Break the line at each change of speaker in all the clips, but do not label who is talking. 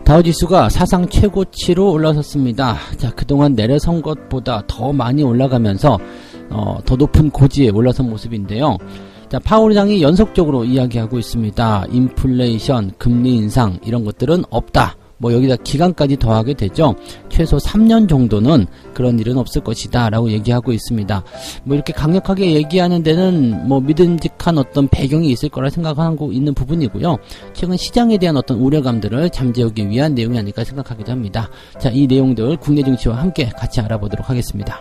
다우지수가 사상 최고치로 올라섰습니다. 자, 그동안 내려선 것보다 더 많이 올라가면서 더 높은 고지에 올라선 모습인데요. 자, 파월 의장이 연속적으로 이야기하고 있습니다. 인플레이션, 금리 인상 이런 것들은 없다. 뭐 여기다 기간까지 더하게 되죠. 최소 3년 정도는 그런 일은 없을 것이다 라고 얘기하고 있습니다. 뭐 이렇게 강력하게 얘기하는 데는 뭐 믿음직한 어떤 배경이 있을 거라 생각하고 있는 부분이고요. 최근 시장에 대한 어떤 우려감들을 잠재우기 위한 내용이 아닐까 생각하기도 합니다. 자, 이 내용들 국내 증시와 함께 같이 알아보도록 하겠습니다.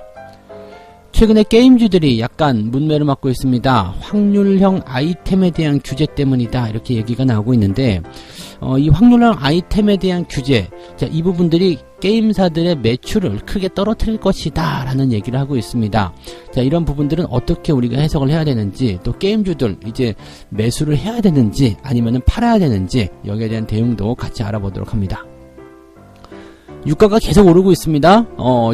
최근에 게임주들이 약간 문매를 맞고 있습니다. 확률형 아이템에 대한 규제 때문이다 이렇게 얘기가 나오고 있는데 이 확률형 아이템에 대한 규제, 자, 이 부분들이 게임사들의 매출을 크게 떨어뜨릴 것이다 라는 얘기를 하고 있습니다. 자, 이런 부분들은 어떻게 우리가 해석을 해야 되는지, 또 게임주들 이제 매수를 해야 되는지 아니면 팔아야 되는지 여기에 대한 대응도 같이 알아보도록 합니다. 유가가 계속 오르고 있습니다.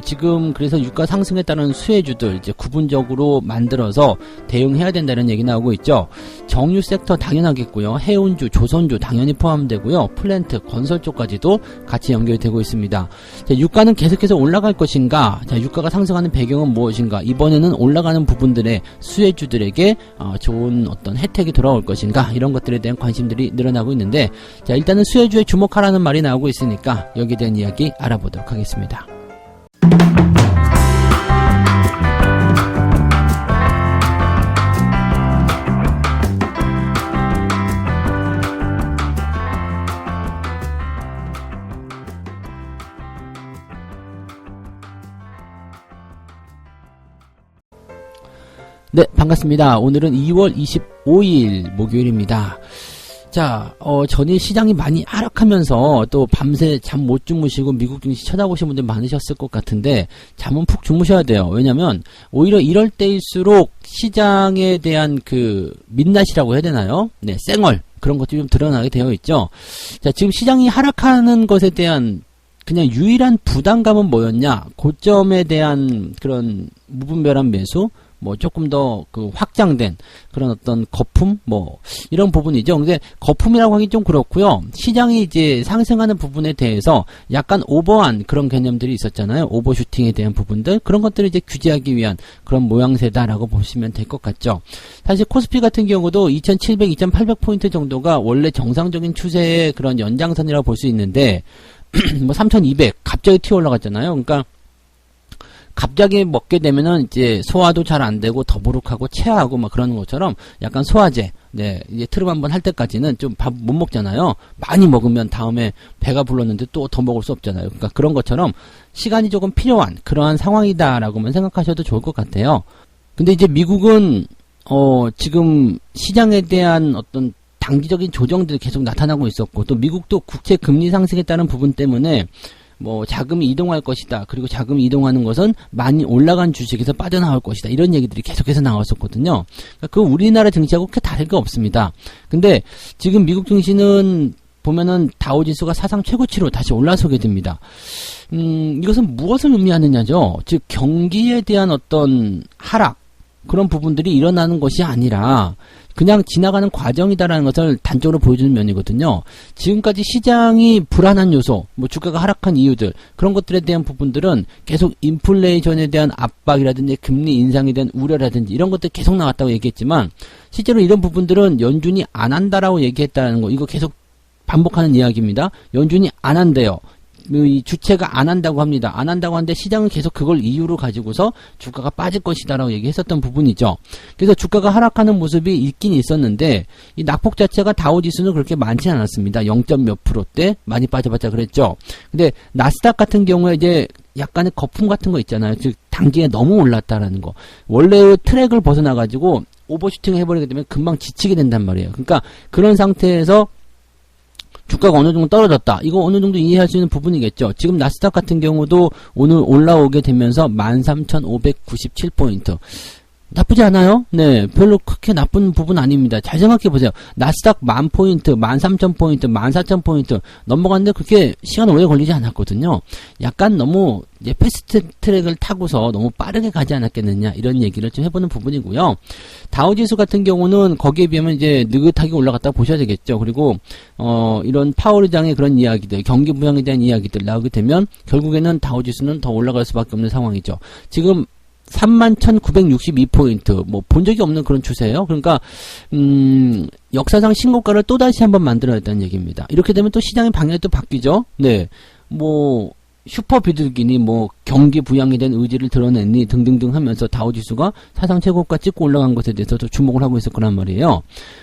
지금 그래서 유가 상승에 따른 수혜주들 이제 구분적으로 만들어서 대응해야 된다는 얘기 나오고 있죠. 정유 섹터 당연하겠고요. 해운주, 조선주 당연히 포함되고요. 플랜트, 건설 쪽까지도 같이 연결되고 있습니다. 자, 유가는 계속해서 올라갈 것인가? 자, 유가가 상승하는 배경은 무엇인가? 이번에는 올라가는 부분들의 수혜주들에게 좋은 어떤 혜택이 돌아올 것인가? 이런 것들에 대한 관심들이 늘어나고 있는데, 자, 일단은 수혜주에 주목하라는 말이 나오고 있으니까 여기에 대한 이야기 알아보도록 하겠습니다. 네, 반갑습니다. 오늘은 2월 25일 목요일입니다. 자, 전일 시장이 많이 하락하면서 또 밤새 잠 못 주무시고 미국 증시 쳐다보신 분들 많으셨을 것 같은데 잠은 푹 주무셔야 돼요. 왜냐면 오히려 이럴 때일수록 시장에 대한 그 민낯이라고 해야 되나요? 네, 쌩얼 그런 것들이 좀 드러나게 되어 있죠. 자, 지금 시장이 하락하는 것에 대한 그냥 유일한 부담감은 뭐였냐? 고점에 대한 그런 무분별한 매수, 뭐 조금 더 그 확장된 그런 어떤 거품 뭐 이런 부분이죠. 근데 거품이라고 하기 좀 그렇고요. 시장이 이제 상승하는 부분에 대해서 약간 오버한 그런 개념들이 있었잖아요. 오버슈팅에 대한 부분들 그런 것들을 이제 규제하기 위한 그런 모양새다라고 보시면 될 것 같죠. 사실 코스피 같은 경우도 2,700, 2,800포인트 정도가 원래 정상적인 추세의 그런 연장선이라고 볼 수 있는데 뭐 3,200 갑자기 튀어 올라갔잖아요. 그러니까 갑자기 먹게 되면은 이제 소화도 잘 안 되고 더부룩하고 체하고 막 그러는 것처럼 약간 소화제, 네, 이제 트름 한번 할 때까지는 좀 밥 못 먹잖아요. 많이 먹으면 다음에 배가 불렀는데 또 더 먹을 수 없잖아요. 그러니까 그런 것처럼 시간이 조금 필요한 그러한 상황이다라고만 생각하셔도 좋을 것 같아요. 근데 이제 미국은 지금 시장에 대한 어떤 단기적인 조정들이 계속 나타나고 있었고 또 미국도 국채 금리 상승에 따른 부분 때문에 뭐 자금이 이동할 것이다. 그리고 자금이 이동하는 것은 많이 올라간 주식에서 빠져나올 것이다. 이런 얘기들이 계속해서 나왔었거든요. 그러니까 그 우리나라 증시하고 그렇게 다를 게 없습니다. 근데 지금 미국 증시는 보면은 다우지수가 사상 최고치로 다시 올라서게 됩니다. 이것은 무엇을 의미하느냐죠. 즉 경기에 대한 어떤 하락 그런 부분들이 일어나는 것이 아니라 그냥 지나가는 과정이다라는 것을 단적으로 보여주는 면이거든요. 지금까지 시장이 불안한 요소, 뭐 주가가 하락한 이유들 그런 것들에 대한 부분들은 계속 인플레이션에 대한 압박이라든지 금리 인상에 대한 우려라든지 이런 것들 계속 나왔다고 얘기했지만 실제로 이런 부분들은 연준이 안 한다라고 얘기했다는 거 이거 계속 반복하는 이야기입니다. 연준이 안 한대요. 이 주체가 안 한다고 합니다. 안 한다고 하는데 시장은 계속 그걸 이유로 가지고서 주가가 빠질 것이다라고 얘기했었던 부분이죠. 그래서 주가가 하락하는 모습이 있긴 있었는데 이 낙폭 자체가 다우지수는 그렇게 많지 않았습니다. 0. 몇 %대 많이 빠져봤자 그랬죠. 근데 나스닥 같은 경우에 이제 약간의 거품 같은 거 있잖아요. 즉 단기에 너무 올랐다라는 거. 원래의 트랙을 벗어나가지고 오버슈팅을 해버리게 되면 금방 지치게 된단 말이에요. 그러니까 그런 상태에서 주가가 어느 정도 떨어졌다. 이거 어느 정도 이해할 수 있는 부분이겠죠. 지금 나스닥 같은 경우도 오늘 올라오게 되면서 13,597포인트. 나쁘지 않아요? 네, 별로 그렇게 나쁜 부분 아닙니다. 잘 생각해 보세요. 나스닥 10,000포인트, 13,000포인트, 14,000포인트 넘어갔는데 그렇게 시간 오래 걸리지 않았거든요. 약간 너무 이제 패스트 트랙을 타고서 너무 빠르게 가지 않았겠느냐 이런 얘기를 좀 해보는 부분이고요. 다우지수 같은 경우는 거기에 비하면 이제 느긋하게 올라갔다 보셔야 되겠죠. 그리고 이런 파월의장의 그런 이야기들, 경기 부양에 대한 이야기들 나오게 되면 결국에는 다우지수는 더 올라갈 수밖에 없는 상황이죠. 지금 31,962포인트, 뭐, 본 적이 없는 그런 추세예요. 그러니까, 역사상 신고가를 또다시 한번 만들어냈다는 얘기입니다. 이렇게 되면 또 시장의 방향이 또 바뀌죠. 네. 뭐, 슈퍼 비둘기니 뭐 경기 부양에 대한 의지를 드러냈니 등등등 하면서 다우지수가 사상 최고가 찍고 올라간 것에 대해서 또 주목을 하고 있을 거란 말이에요.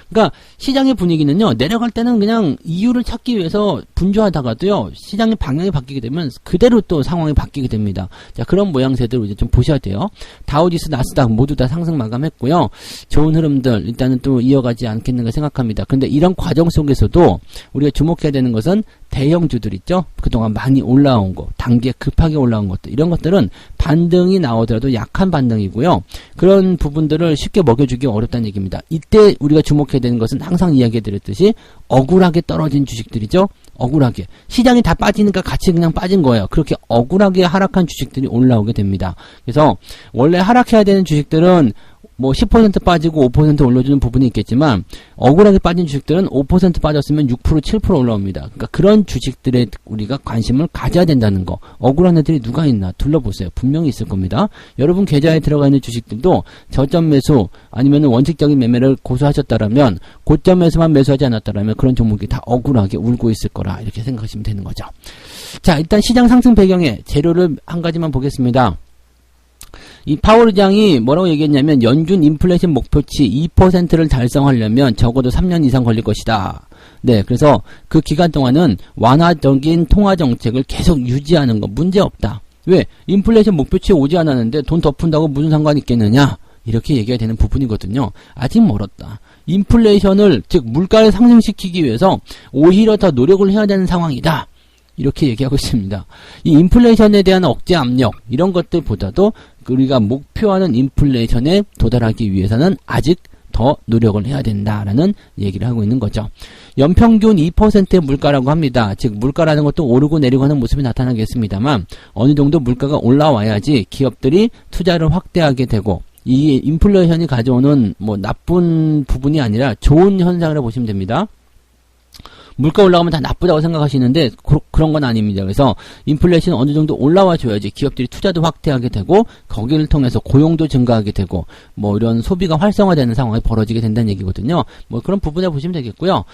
그러니까 시장의 분위기는요, 내려갈 때는 그냥 이유를 찾기 위해서 분주하다가도요, 시장의 방향이 바뀌게 되면 그대로 또 상황이 바뀌게 됩니다. 자, 그런 모양새들을 이제 좀 보셔야 돼요. 다우지수, 나스닥 모두 다 상승 마감했고요. 좋은 흐름들 일단은 또 이어가지 않겠는가 생각합니다. 그런데 이런 과정 속에서도 우리가 주목해야 되는 것은 대형주들 있죠? 그동안 많이 올라온 거, 단기에 급하게 올라온 것들, 이런 것들은 반등이 나오더라도 약한 반등이고요. 그런 부분들을 쉽게 먹여주기 어렵다는 얘기입니다. 이때 우리가 주목해야 되는 것은 항상 이야기해드렸듯이 억울하게 떨어진 주식들이죠. 억울하게. 시장이 다 빠지니까 같이 그냥 빠진 거예요. 그렇게 억울하게 하락한 주식들이 올라오게 됩니다. 그래서 원래 하락해야 되는 주식들은 뭐 10% 빠지고 5% 올려주는 부분이 있겠지만 억울하게 빠진 주식들은 5% 빠졌으면 6% 7% 올라옵니다. 그러니까 그런 주식들에 우리가 관심을 가져야 된다는 거. 억울한 애들이 누가 있나 둘러보세요. 분명히 있을 겁니다. 여러분 계좌에 들어가 있는 주식들도 저점 매수 아니면 원칙적인 매매를 고수하셨다라면 고점에서만 매수하지 않았다라면 그런 종목이 다 억울하게 울고 있을 거라 이렇게 생각하시면 되는 거죠. 자, 일단 시장 상승 배경에 재료를 한 가지만 보겠습니다. 이 파월 의장이 뭐라고 얘기했냐면 연준 인플레이션 목표치 2%를 달성하려면 적어도 3년 이상 걸릴 것이다. 네, 그래서 그 기간 동안은 완화적인 통화 정책을 계속 유지하는 거 문제없다. 왜? 인플레이션 목표치에 오지 않았는데 돈 더 푼다고 무슨 상관이 있겠느냐? 이렇게 얘기가 되는 부분이거든요. 아직 멀었다. 인플레이션을 즉 물가를 상승시키기 위해서 오히려 더 노력을 해야 되는 상황이다. 이렇게 얘기하고 있습니다. 이 인플레이션에 대한 억제 압력 이런 것들보다도 우리가 목표하는 인플레이션에 도달하기 위해서는 아직 더 노력을 해야 된다라는 얘기를 하고 있는 거죠. 연평균 2%의 물가라고 합니다. 즉 물가라는 것도 오르고 내리고 하는 모습이 나타나겠습니다만 어느 정도 물가가 올라와야지 기업들이 투자를 확대하게 되고 이 인플레이션이 가져오는 뭐 나쁜 부분이 아니라 좋은 현상이라고 보시면 됩니다. 물가 올라가면 다 나쁘다고 생각하시는데 그런 건 아닙니다. 그래서 인플레이션 어느 정도 올라와 줘야지 기업들이 투자도 확대하게 되고 거기를 통해서 고용도 증가하게 되고 뭐 이런 소비가 활성화되는 상황이 벌어지게 된다는 얘기거든요. 뭐 그런 부분에 보시면 되겠고요.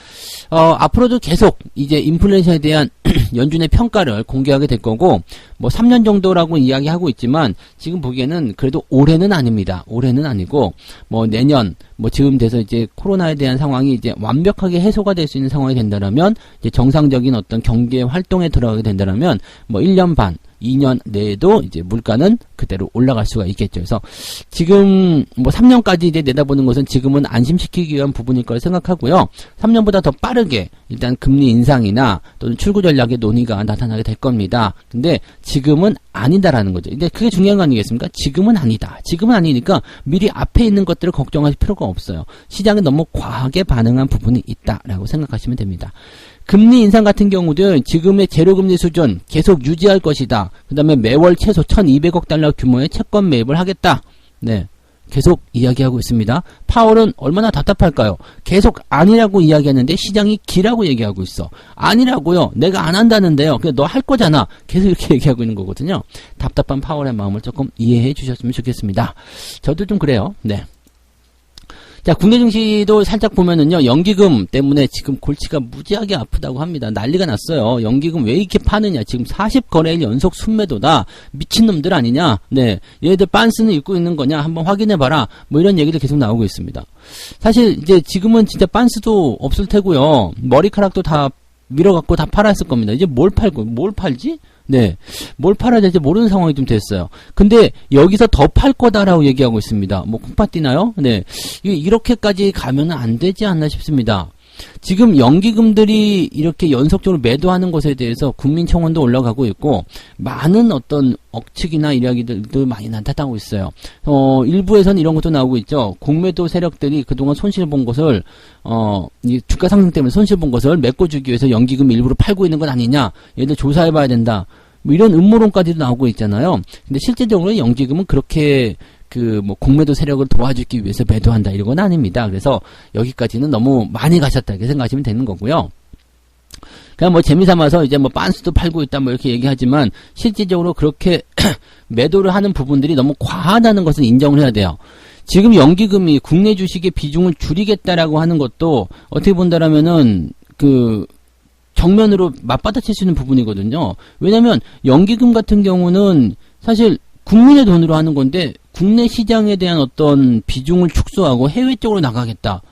앞으로도 계속 이제 인플레이션에 대한 연준의 평가를 공개하게 될 거고 뭐 3년 정도라고 이야기하고 있지만 지금 보기에는 그래도 올해는 아닙니다. 올해는 아니고 뭐 내년 뭐 지금 돼서 이제 코로나에 대한 상황이 이제 완벽하게 해소가 될 수 있는 상황이 된다라면 이제 정상적인 어떤 경제 활동에 들어가게 된다라면 뭐 1년 반 2년 내에도 이제 물가는 그대로 올라갈 수가 있겠죠. 그래서 지금 뭐 3년까지 이제 내다보는 것은 지금은 안심시키기 위한 부분일 거라 생각하고요. 3년보다 더 빠르게 일단 금리 인상이나 또는 출구 전략의 논의가 나타나게 될 겁니다. 근데 지금은 아니다라는 거죠. 근데 그게 중요한 거 아니겠습니까? 지금은 아니다. 지금은 아니니까 미리 앞에 있는 것들을 걱정하실 필요가 없어요. 시장에 너무 과하게 반응한 부분이 있다라고 생각하시면 됩니다. 금리 인상 같은 경우도 지금의 제로금리 수준 계속 유지할 것이다. 그 다음에 매월 최소 1200억 달러 규모의 채권 매입을 하겠다. 네. 계속 이야기하고 있습니다. 파월은 얼마나 답답할까요? 계속 아니라고 이야기하는데 시장이 기라고 얘기하고 있어. 아니라고요. 내가 안 한다는데요. 그냥 너 할 거잖아. 계속 이렇게 얘기하고 있는 거거든요. 답답한 파월의 마음을 조금 이해해 주셨으면 좋겠습니다. 저도 좀 그래요. 네. 자, 국내 증시도 살짝 보면은요, 연기금 때문에 지금 골치가 무지하게 아프다고 합니다. 난리가 났어요. 연기금 왜 이렇게 파느냐. 지금 40거래일 연속 순매도다. 미친놈들 아니냐. 네. 얘들 빤스는 입고 있는 거냐. 한번 확인해봐라. 뭐 이런 얘기들 계속 나오고 있습니다. 사실 이제 지금은 진짜 빤스도 없을 테고요. 머리카락도 다 밀어갖고 다 팔았을 겁니다. 이제 뭘 팔지? 네. 뭘 팔아야 될지 모르는 상황이 좀 됐어요. 근데 여기서 더 팔 거다라고 얘기하고 있습니다. 뭐 콩팥 뛰나요? 네. 이렇게까지 가면은 안 되지 않나 싶습니다. 지금 연기금들이 이렇게 연속적으로 매도하는 것에 대해서 국민청원도 올라가고 있고 많은 어떤 억측이나 이야기들도 많이 나타나고 있어요. 일부에서는 이런 것도 나오고 있죠. 공매도 세력들이 그동안 손실 본 것을 이 주가 상승 때문에 손실 본 것을 메꿔주기 위해서 연기금 일부러 팔고 있는 건 아니냐. 얘들 조사해봐야 된다. 뭐 이런 음모론까지도 나오고 있잖아요. 근데 실제적으로 연기금은 그렇게 공매도 세력을 도와주기 위해서 매도한다 이런 건 아닙니다. 그래서 여기까지는 너무 많이 가셨다 이렇게 생각하시면 되는 거고요. 그냥 뭐 재미삼아서 이제 뭐 빤스도 팔고 있다 뭐 이렇게 얘기하지만 실질적으로 그렇게 매도를 하는 부분들이 너무 과하다는 것은 인정을 해야 돼요. 지금 연기금이 국내 주식의 비중을 줄이겠다라고 하는 것도 어떻게 본다라면은 정면으로 맞받아칠 수 있는 부분이거든요. 왜냐면 연기금 같은 경우는 사실 국민의 돈으로 하는 건데 국내 시장에 대한 어떤 비중을 축소하고 해외 쪽으로 나가겠다.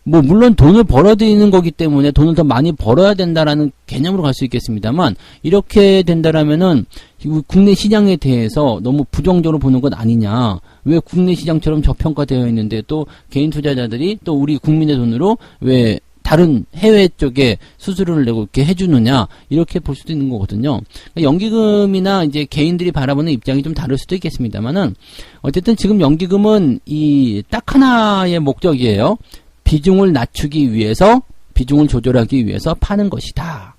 뭐 물론 돈을 벌어들이는 거기 때문에 돈을 더 많이 벌어야 된다라는 개념으로 갈 수 있겠습니다만 이렇게 된다라면은 국내 시장에 대해서 너무 부정적으로 보는 것 아니냐. 왜 국내 시장처럼 저평가되어 있는데 또 개인 투자자들이 또 우리 국민의 돈으로 왜 다른 해외 쪽에 수수료를 내고 이렇게 해주느냐 이렇게 볼 수도 있는 거거든요. 연기금이나 이제 개인들이 바라보는 입장이 좀 다를 수도 있겠습니다만은 어쨌든 지금 연기금은 이 딱 하나의 목적이에요. 비중을 낮추기 위해서 비중을 조절하기 위해서 파는 것이다.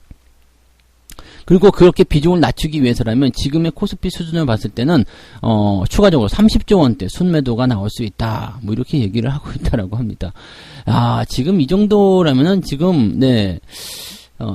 그리고 그렇게 비중을 낮추기 위해서라면 지금의 코스피 수준을 봤을 때는 추가적으로 30조 원대 순매도가 나올 수 있다. 뭐 이렇게 얘기를 하고 있다라고 합니다. 지금 이 정도라면은 지금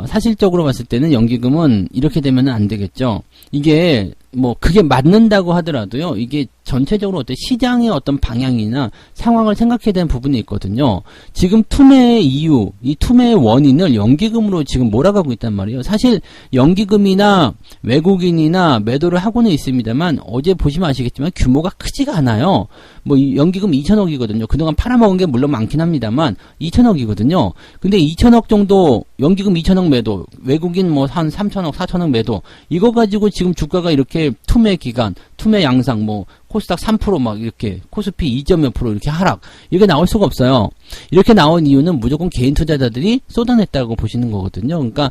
사실적으로 봤을 때는 연기금은 이렇게 되면은 안 되겠죠. 이게 뭐 그게 맞는다고 하더라도요. 이게 전체적으로 어떤 시장의 어떤 방향이나 상황을 생각해야 되는 부분이 있거든요. 지금 투매의 이유, 이 투매의 원인을 연기금으로 지금 몰아가고 있단 말이에요. 사실 연기금이나 외국인이나 매도를 하고는 있습니다만 어제 보시면 아시겠지만 규모가 크지가 않아요. 뭐 연기금 2천억이거든요. 그동안 팔아먹은 게 물론 많긴 합니다만 2천억이거든요. 근데 2천억 정도 연기금 2천억 매도, 외국인 뭐 한 3천억, 4천억 매도 이거 가지고 지금 주가가 이렇게 투매 기간, 투매 양상 뭐 코스닥 3% 막 이렇게 코스피 2.몇 % 이렇게 하락 이게 나올 수가 없어요. 이렇게 나온 이유는 무조건 개인 투자자들이 쏟아냈다고 보시는 거거든요. 그러니까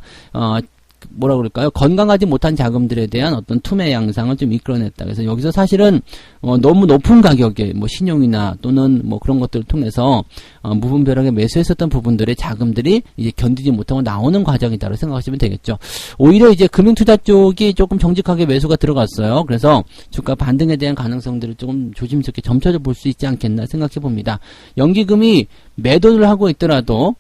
뭐라 그럴까요? 건강하지 못한 자금들에 대한 어떤 투매 양상을 좀 이끌어냈다. 그래서 여기서 사실은 너무 높은 가격에 뭐 신용이나 또는 뭐 그런 것들을 통해서 무분별하게 매수했었던 부분들의 자금들이 이제 견디지 못하고 나오는 과정이다라고 생각하시면 되겠죠. 오히려 이제 금융투자 쪽이 조금 정직하게 매수가 들어갔어요. 그래서 주가 반등에 대한 가능성들을 조금 조심스럽게 점쳐져 볼 수 있지 않겠나 생각해 봅니다. 연기금이 매도를 하고 있더라도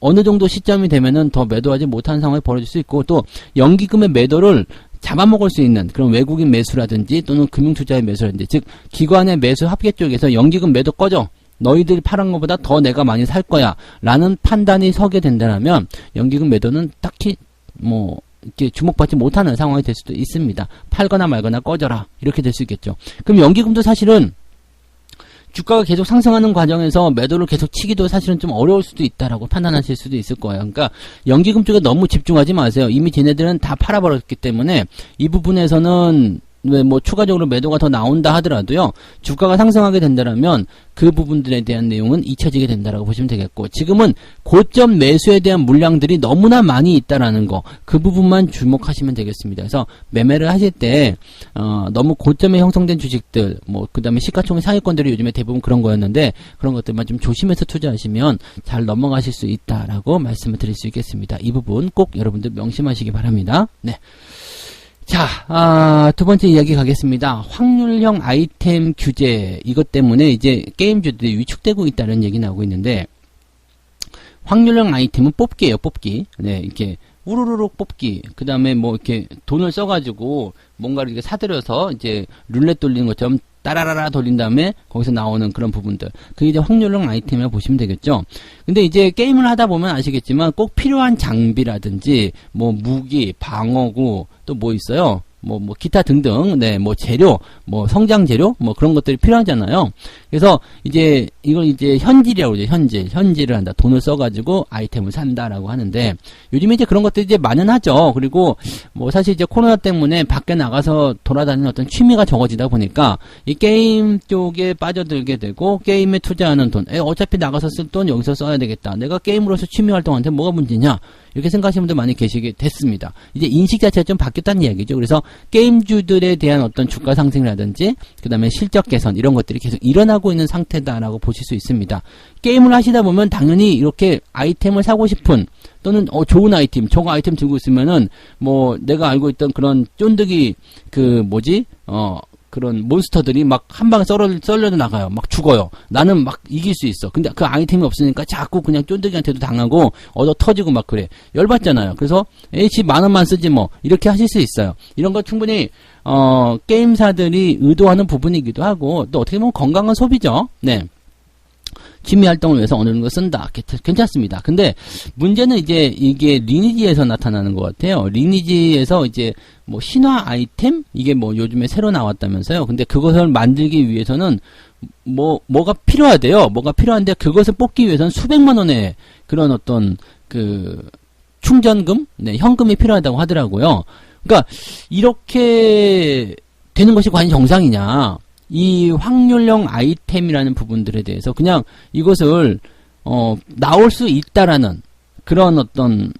어느 정도 시점이 되면은 더 매도하지 못하는 상황이 벌어질 수 있고 또 연기금의 매도를 잡아먹을 수 있는 그런 외국인 매수라든지 또는 금융투자의 매수라든지 즉 기관의 매수 합계 쪽에서 연기금 매도 꺼져 너희들이 팔은 것보다 더 내가 많이 살 거야 라는 판단이 서게 된다면 연기금 매도는 딱히 뭐 이렇게 주목받지 못하는 상황이 될 수도 있습니다. 팔거나 말거나 꺼져라 이렇게 될 수 있겠죠. 그럼 연기금도 사실은 주가가 계속 상승하는 과정에서 매도를 계속 치기도 사실은 좀 어려울 수도 있다라고 판단하실 수도 있을 거예요. 그러니까 연기금 쪽에 너무 집중하지 마세요. 이미 쟤네들은 다 팔아버렸기 때문에 이 부분에서는 왜 뭐 추가적으로 매도가 더 나온다 하더라도요. 주가가 상승하게 된다면 그 부분들에 대한 내용은 잊혀지게 된다라고 보시면 되겠고 지금은 고점 매수에 대한 물량들이 너무나 많이 있다라는 거 그 부분만 주목하시면 되겠습니다. 그래서 매매를 하실 때 너무 고점에 형성된 주식들 뭐 그다음에 시가총액 상위권들이 요즘에 대부분 그런 거였는데 그런 것들만 좀 조심해서 투자하시면 잘 넘어가실 수 있다라고 말씀을 드릴 수 있겠습니다. 이 부분 꼭 여러분들 명심하시기 바랍니다. 네. 자, 두 번째 이야기 가겠습니다. 확률형 아이템 규제, 이것 때문에 이제 게임주들이 위축되고 있다는 얘기 나오고 있는데, 확률형 아이템은 뽑기예요, 뽑기. 네, 이렇게, 우르르륵 뽑기. 그 다음에 뭐, 이렇게 돈을 써가지고, 뭔가를 이렇게 사들여서, 이제, 룰렛 돌리는 것처럼 따라라라 돌린 다음에 거기서 나오는 그런 부분들. 그게 이제 확률형 아이템이라고 보시면 되겠죠. 근데 이제 게임을 하다 보면 아시겠지만 꼭 필요한 장비라든지 뭐 무기, 방어구 또 뭐 있어요? 뭐 기타 등등, 네, 뭐 재료, 뭐 성장 재료, 뭐 그런 것들이 필요하잖아요. 그래서 이제 이걸 이제 현질이라고 그러죠. 현질을 한다. 돈을 써가지고 아이템을 산다라고 하는데 요즘에 이제 그런 것들이 이제 만연하죠. 그리고 뭐 사실 이제 코로나 때문에 밖에 나가서 돌아다니는 어떤 취미가 적어지다 보니까 이 게임 쪽에 빠져들게 되고 게임에 투자하는 돈, 어차피 나가서 쓸 돈 여기서 써야 되겠다. 내가 게임으로서 취미 활동한테 뭐가 문제냐? 이렇게 생각하시는 분들 많이 계시게 됐습니다. 이제 인식 자체가 좀 바뀌었다는 이야기죠. 그래서 게임주들에 대한 어떤 주가 상승이라든지 그 다음에 실적 개선 이런 것들이 계속 일어나고 있는 상태다라고 보실 수 있습니다. 게임을 하시다 보면 당연히 이렇게 아이템을 사고 싶은 또는 좋은 아이템, 저거 아이템 들고 있으면은 뭐 내가 알고 있던 그런 쫀득이 그런 몬스터들이 막 한 방에 썰려도 나가요. 막 죽어요. 나는 막 이길 수 있어. 근데 그 아이템이 없으니까 자꾸 그냥 쫀득이한테도 당하고 얻어 터지고 막 그래. 열받잖아요. 그래서 집 10,000원만 쓰지 뭐 이렇게 하실 수 있어요. 이런 거 충분히 게임사들이 의도하는 부분이기도 하고 또 어떻게 보면 건강한 소비죠. 네. 취미 활동을 위해서 어느 정도 쓴다. 괜찮습니다. 근데 문제는 이제 이게 리니지에서 나타나는 것 같아요. 리니지에서 이제 뭐 신화 아이템? 이게 뭐 요즘에 새로 나왔다면서요. 근데 그것을 만들기 위해서는 뭐가 필요하대요. 뭐가 필요한데 그것을 뽑기 위해서는 수백만 원의 그런 어떤 충전금? 네, 현금이 필요하다고 하더라고요. 그러니까 이렇게 되는 것이 과연 정상이냐? 이 확률형 아이템이라는 부분들에 대해서 그냥 이것을 나올 수 있다라는 그런 어떤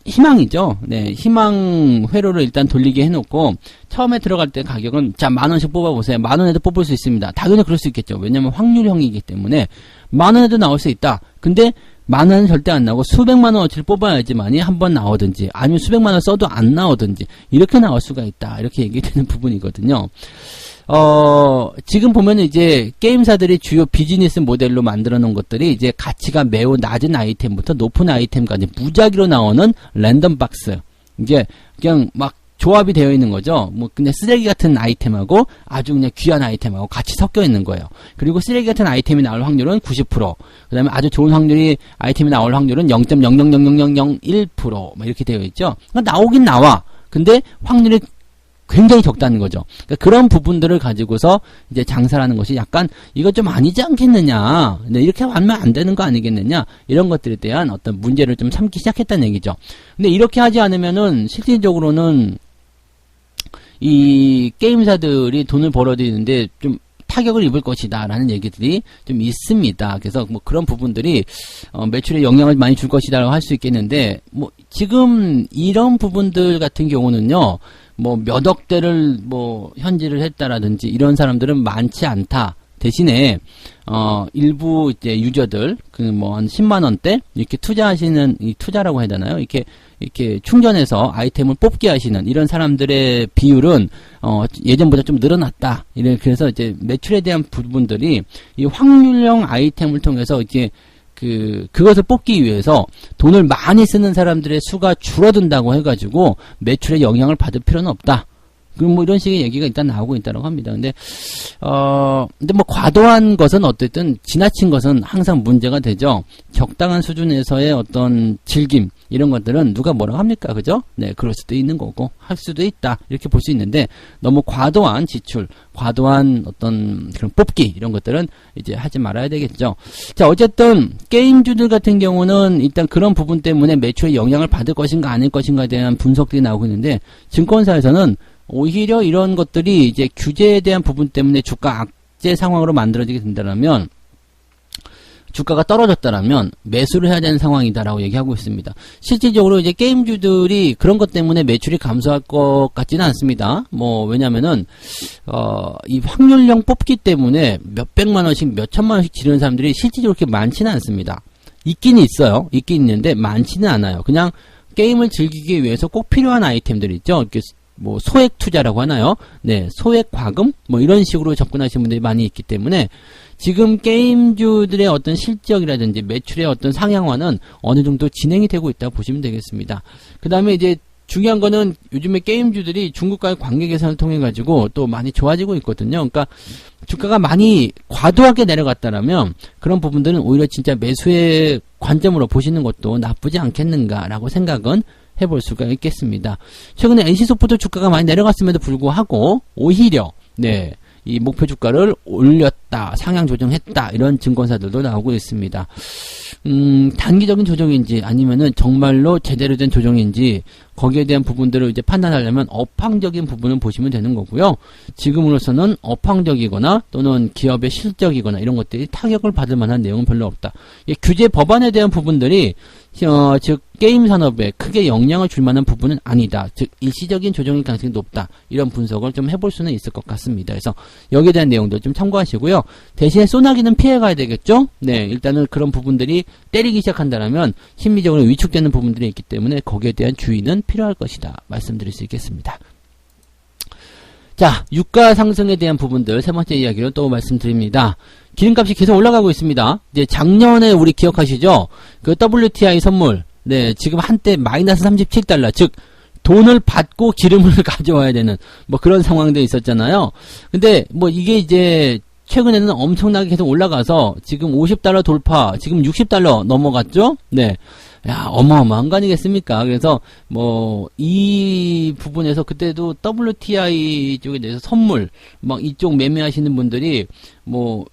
희망이죠. 네, 희망 회로를 일단 돌리게 해놓고 처음에 들어갈 때 가격은 자 10,000원씩 뽑아보세요. 10,000원에도 뽑을 수 있습니다. 당연히 그럴 수 있겠죠. 왜냐면 확률형이기 때문에 10,000원에도 나올 수 있다. 근데 10,000원은 절대 안 나오고 수백만 원어치를 뽑아야지만이 한번 나오든지 아니면 수백만 원 써도 안 나오든지 이렇게 나올 수가 있다. 이렇게 얘기되는 부분이거든요. 지금 보면은 이제 게임사들이 주요 비즈니스 모델로 만들어 놓은 것들이 이제 가치가 매우 낮은 아이템부터 높은 아이템까지 무작위로 나오는 랜덤 박스. 이제 그냥 막 조합이 되어 있는 거죠. 뭐 그냥 쓰레기 같은 아이템하고 아주 그냥 귀한 아이템하고 같이 섞여 있는 거예요. 그리고 쓰레기 같은 아이템이 나올 확률은 90%. 그다음에 아주 좋은 아이템이 나올 확률은 0.0000001% 뭐 이렇게 되어 있죠. 그러니까 나오긴 나와. 근데 확률이 굉장히 적다는 거죠. 그러니까 그런 부분들을 가지고서 이제 장사를 하는 것이 약간 이거 좀 아니지 않겠느냐. 네, 이렇게 하면 안 되는 거 아니겠느냐. 이런 것들에 대한 어떤 문제를 좀 삼기 시작했다는 얘기죠. 근데 이렇게 하지 않으면은 실질적으로는 이 게임사들이 돈을 벌어들이는데 좀 타격을 입을 것이다 라는 얘기들이 좀 있습니다. 그래서 뭐 그런 부분들이 매출에 영향을 많이 줄 것이다 라고 할 수 있겠는데 뭐 지금 이런 부분들 같은 경우는요 뭐 몇 억대를 뭐 현질을 했다라든지 이런 사람들은 많지 않다. 대신에 일부 이제 유저들 그 뭐 한 10만 원대 이렇게 투자하시는 이 투자라고 해야 되나요? 이렇게 충전해서 아이템을 뽑게 하시는 이런 사람들의 비율은 예전보다 좀 늘어났다. 그래서 이제 매출에 대한 부분들이 이 확률형 아이템을 통해서 이제 그것을 뽑기 위해서 돈을 많이 쓰는 사람들의 수가 줄어든다고 해가지고 매출에 영향을 받을 필요는 없다. 그럼 뭐 이런 식의 얘기가 일단 나오고 있다고 합니다. 근데 뭐 과도한 것은 어쨌든 지나친 것은 항상 문제가 되죠. 적당한 수준에서의 어떤 즐김, 이런 것들은 누가 뭐라고 합니까? 그죠? 네, 그럴 수도 있는 거고, 할 수도 있다. 이렇게 볼 수 있는데, 너무 과도한 지출, 과도한 어떤 그런 뽑기, 이런 것들은 이제 하지 말아야 되겠죠. 자, 어쨌든, 게임주들 같은 경우는 일단 그런 부분 때문에 매출에 영향을 받을 것인가 아닐 것인가에 대한 분석들이 나오고 있는데, 증권사에서는 오히려 이런 것들이 이제 규제에 대한 부분 때문에 주가 악재 상황으로 만들어지게 된다면 주가가 떨어졌다라면 매수를 해야 되는 상황이다라고 얘기하고 있습니다. 실질적으로 이제 게임주들이 그런 것 때문에 매출이 감소할 것 같지는 않습니다. 뭐 왜냐면은 이 확률형 뽑기 때문에 몇백만 원씩 몇천만 원씩 지르는 사람들이 실질적으로 그렇게 많지는 않습니다. 있긴 있어요. 있긴 있는데 많지는 않아요. 그냥 게임을 즐기기 위해서 꼭 필요한 아이템들 있죠. 이렇게 뭐 소액 투자라고 하나요? 네, 소액 과금 뭐 이런 식으로 접근하시는 분들이 많이 있기 때문에 지금 게임주들의 어떤 실적이라든지 매출의 어떤 상향화는 어느 정도 진행이 되고 있다고 보시면 되겠습니다. 그 다음에 이제 중요한 거는 요즘에 게임주들이 중국과의 관계 개선을 통해 가지고 또 많이 좋아지고 있거든요. 그러니까 주가가 많이 과도하게 내려갔다라면 그런 부분들은 오히려 진짜 매수의 관점으로 보시는 것도 나쁘지 않겠는가라고 생각은 해볼 수가 있겠습니다. 최근에 NC소프트 주가가 많이 내려갔음에도 불구하고 오히려 이 목표 주가를 올렸다, 상향 조정했다, 이런 증권사들도 나오고 있습니다. 단기적인 조정인지 아니면은 정말로 제대로 된 조정인지 거기에 대한 부분들을 이제 판단하려면 업황적인 부분을 보시면 되는 거고요. 지금으로서는 업황적이거나 또는 기업의 실적이거나 이런 것들이 타격을 받을 만한 내용은 별로 없다. 규제 법안에 대한 부분들이 즉 게임 산업에 크게 영향을 줄 만한 부분은 아니다. 즉 일시적인 조정일 가능성이 높다. 이런 분석을 좀 해볼 수는 있을 것 같습니다. 그래서 여기에 대한 내용들 좀 참고하시고요. 대신에 소나기는 피해가야 되겠죠? 일단은 그런 부분들이 때리기 시작한다면 심리적으로 위축되는 부분들이 있기 때문에 거기에 대한 주의는 필요할 것이다. 말씀드릴 수 있겠습니다. 자, 유가 상승에 대한 부분들 세 번째 이야기로 또 말씀드립니다. 기름값이 계속 올라가고 있습니다. 이제 작년에 우리 기억하시죠? 그 WTI 선물. 지금 한때 마이너스 37달러. 즉, 돈을 받고 기름을 가져와야 되는 뭐 그런 상황도 있었잖아요. 근데 뭐 이게 이제 최근에는 엄청나게 계속 올라가서 지금 50달러 돌파, 지금 60달러 넘어갔죠? 야, 어마어마한 거 아니겠습니까? 그래서, 이 부분에서 그때도 WTI 쪽에 대해서 선물, 이쪽 매매하시는 분들이,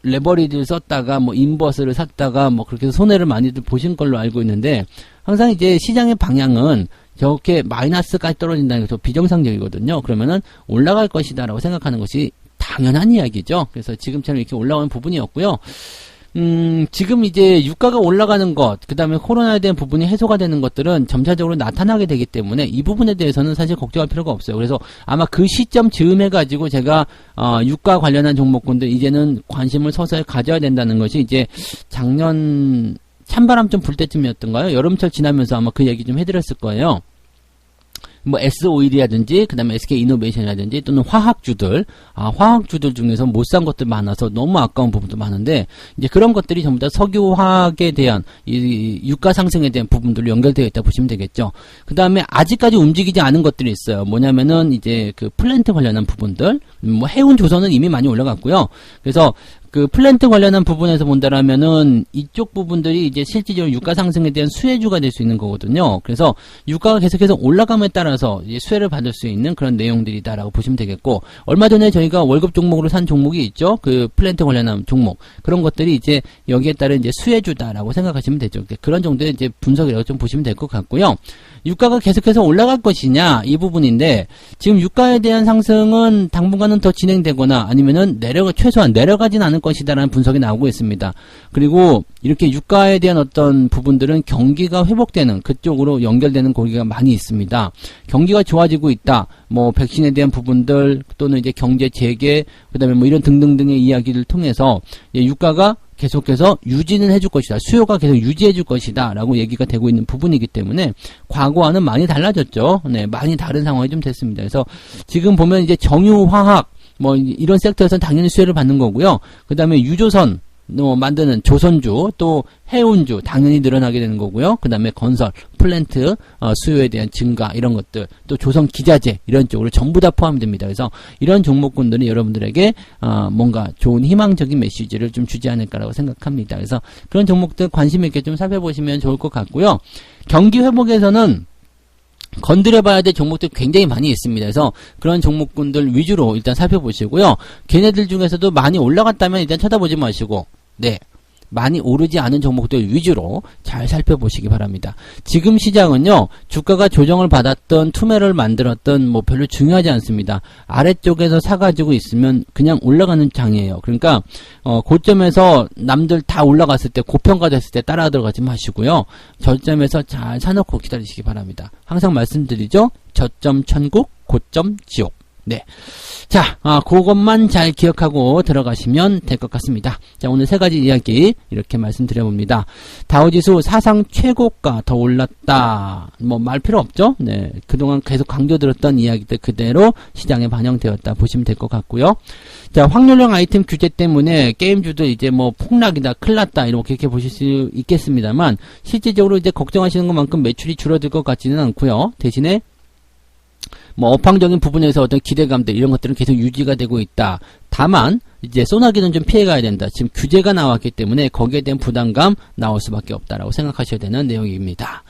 레버리지를 썼다가, 인버스를 샀다가, 그렇게 해서 손해를 많이들 보신 걸로 알고 있는데, 항상 이제 시장의 방향은 저렇게 마이너스까지 떨어진다는 게 더 비정상적이거든요. 그러면은 올라갈 것이다라고 생각하는 것이 당연한 이야기죠. 그래서 지금처럼 이렇게 올라오는 부분이었고요. 지금 이제 유가가 올라가는 것, 그 다음에 코로나에 대한 부분이 해소가 되는 것들은 점차적으로 나타나게 되기 때문에 이 부분에 대해서는 사실 걱정할 필요가 없어요. 그래서 아마 그 시점 즈음해가지고 제가, 유가 관련한 종목군들 이제는 관심을 서서히 가져야 된다는 것이 이제 작년 찬바람 좀 불 때쯤이었던가요? 여름철 지나면서 아마 그 얘기 좀 해드렸을 거예요. S-오일이라든지, 그 다음에 SK이노베이션이라든지, 또는 화학주들, 화학주들 중에서 못 산 것들 많아서 너무 아까운 부분도 많은데, 이제 그런 것들이 전부 다 석유화학에 대한, 이 유가 상승에 대한 부분들로 연결되어 있다 보시면 되겠죠. 그 다음에 아직까지 움직이지 않은 것들이 있어요. 뭐냐면은, 이제 그 플랜트 관련한 부분들, 해운 조선은 이미 많이 올라갔고요. 그래서, 그 플랜트 관련한 부분에서 본다라면은 이쪽 부분들이 이제 실질적으로 유가 상승에 대한 수혜주가 될 수 있는 거거든요. 그래서 유가가 계속해서 올라감에 따라서 이제 수혜를 받을 수 있는 그런 내용들이다라고 보시면 되겠고, 얼마 전에 저희가 월급 종목으로 산 종목이 있죠. 그 플랜트 관련한 종목, 그런 것들이 이제 여기에 따른 이제 수혜주다라고 생각하시면 되죠. 그런 정도의 이제 분석이라고 좀 보시면 될 것 같고요. 유가가 계속해서 올라갈 것이냐 이 부분인데, 지금 유가에 대한 상승은 당분간은 더 진행되거나 아니면은 최소한 내려가진 않을 것이다라는 분석이 나오고 있습니다. 그리고 이렇게 유가에 대한 어떤 부분들은 경기가 회복되는 그쪽으로 연결되는 고기가 많이 있습니다. 경기가 좋아지고 있다. 백신에 대한 부분들 또는 이제 경제 재개, 그다음에 이런 등등등의 이야기를 통해서 유가가 계속해서 유지는 해줄 것이다. 수요가 계속 유지해줄 것이다. 라고 얘기가 되고 있는 부분이기 때문에 과거와는 많이 달라졌죠. 많이 다른 상황이 좀 됐습니다. 그래서 지금 보면 이제 정유화학, 이런 섹터에서는 당연히 수혜를 받는 거고요. 그 다음에 유조선, 만드는 조선주, 또 해운주 당연히 늘어나게 되는 거고요. 그 다음에 건설, 플랜트, 수요에 대한 증가 이런 것들, 또 조선 기자재 이런 쪽으로 전부 다 포함됩니다. 그래서 이런 종목군들이 여러분들에게 뭔가 좋은 희망적인 메시지를 좀 주지 않을까라고 생각합니다. 그래서 그런 종목들 관심 있게 좀 살펴보시면 좋을 것 같고요. 경기 회복에서는 건드려봐야 될 종목들이 굉장히 많이 있습니다. 그래서 그런 종목군들 위주로 일단 살펴보시고요. 걔네들 중에서도 많이 올라갔다면 일단 쳐다보지 마시고, 많이 오르지 않은 종목들 위주로 잘 살펴보시기 바랍니다. 지금 시장은요, 주가가 조정을 받았던 투매를 만들었던 별로 중요하지 않습니다. 아래쪽에서 사가지고 있으면 그냥 올라가는 장이에요. 그러니까 고점에서 남들 다 올라갔을 때, 고평가됐을 때 따라 들어가지 마시고요. 저점에서 잘 사놓고 기다리시기 바랍니다. 항상 말씀드리죠. 저점 천국, 고점 지옥. 자, 그것만 잘 기억하고 들어가시면 될 것 같습니다. 자, 오늘 세 가지 이야기 이렇게 말씀드려봅니다. 다우지수 사상 최고가 더 올랐다. 말 필요 없죠? 그동안 계속 강조드렸던 이야기들 그대로 시장에 반영되었다 보시면 될 것 같고요. 자, 확률형 아이템 규제 때문에 게임주도 이제 폭락이다, 큰일 났다, 이렇게 보실 수 있겠습니다만, 실질적으로 이제 걱정하시는 것만큼 매출이 줄어들 것 같지는 않고요. 대신에 업황적인 부분에서 어떤 기대감들 이런 것들은 계속 유지가 되고 있다. 다만 이제 소나기는 좀 피해가야 된다. 지금 규제가 나왔기 때문에 거기에 대한 부담감 나올 수밖에 없다라고 생각하셔야 되는 내용입니다.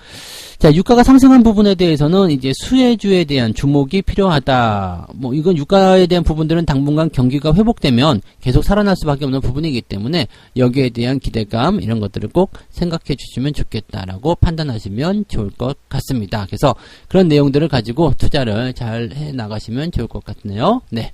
자, 유가가 상승한 부분에 대해서는 이제 수혜주에 대한 주목이 필요하다. 뭐 이건 유가에 대한 부분들은 당분간 경기가 회복되면 계속 살아날 수밖에 없는 부분이기 때문에 여기에 대한 기대감 이런 것들을 꼭 생각해 주시면 좋겠다라고 판단하시면 좋을 것 같습니다. 그래서 그런 내용들을 가지고 투자를 잘 해 나가시면 좋을 것 같네요. 네.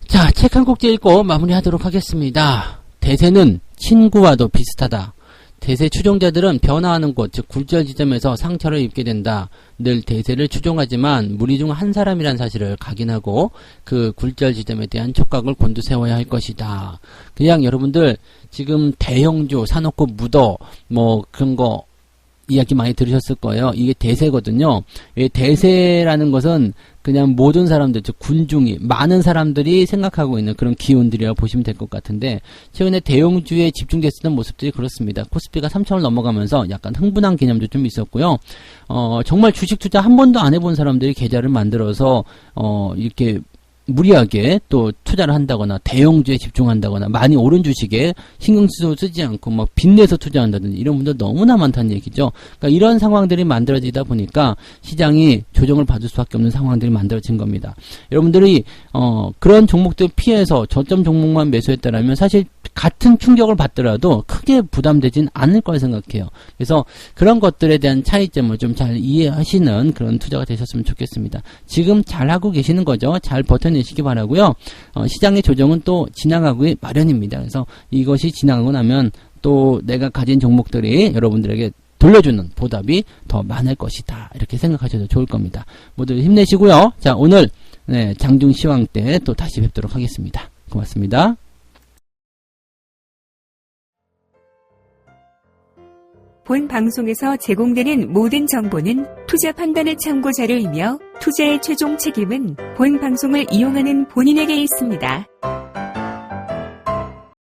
자, 책 한 곡지 읽고 마무리하도록 하겠습니다. 대세는 친구와도 비슷하다. 대세 추종자들은 변화하는 곳, 즉 굴절 지점에서 상처를 입게 된다. 늘 대세를 추종하지만 무리 중 한 사람이란 사실을 각인하고 그 굴절 지점에 대한 촉각을 곤두세워야 할 것이다. 그냥 여러분들 지금 대형주 사놓고 묻어 뭐 그런 거 이야기 많이 들으셨을 거예요. 이게 대세거든요. 대세라는 것은 그냥 모든 사람들, 즉 군중이, 많은 사람들이 생각하고 있는 그런 기운들이라고 보시면 될 것 같은데 최근에 대형주에 집중됐었던 모습들이 그렇습니다. 코스피가 3,000을 넘어가면서 약간 흥분한 개념도 좀 있었고요. 정말 주식 투자 한 번도 안 해본 사람들이 계좌를 만들어서 이렇게 무리하게 또 투자를 한다거나 대형주에 집중한다거나 많이 오른 주식에 신경도 쓰지 않고 막 빚내서 투자한다든지 이런 분들 너무나 많다는 얘기죠. 그러니까 이런 상황들이 만들어지다 보니까 시장이 조정을 받을 수밖에 없는 상황들이 만들어진 겁니다. 여러분들이 그런 종목들 피해서 저점 종목만 매수했다라면 사실 같은 충격을 받더라도 크게 부담되진 않을 거라 생각해요. 그래서 그런 것들에 대한 차이점을 좀 잘 이해하시는 그런 투자가 되셨으면 좋겠습니다. 지금 잘하고 계시는 거죠. 잘 버텨내시기 바라고요. 시장의 조정은 또 지나가고 마련입니다. 그래서 이것이 지나가고 나면 또 내가 가진 종목들이 여러분들에게 돌려주는 보답이 더 많을 것이다. 이렇게 생각하셔도 좋을 겁니다. 모두 힘내시고요. 자, 오늘 장중 시황 때 또 다시 뵙도록 하겠습니다. 고맙습니다.
본 방송에서 제공되는 모든 정보는 투자 판단의 참고 자료이며 투자의 최종 책임은 본 방송을 이용하는 본인에게 있습니다.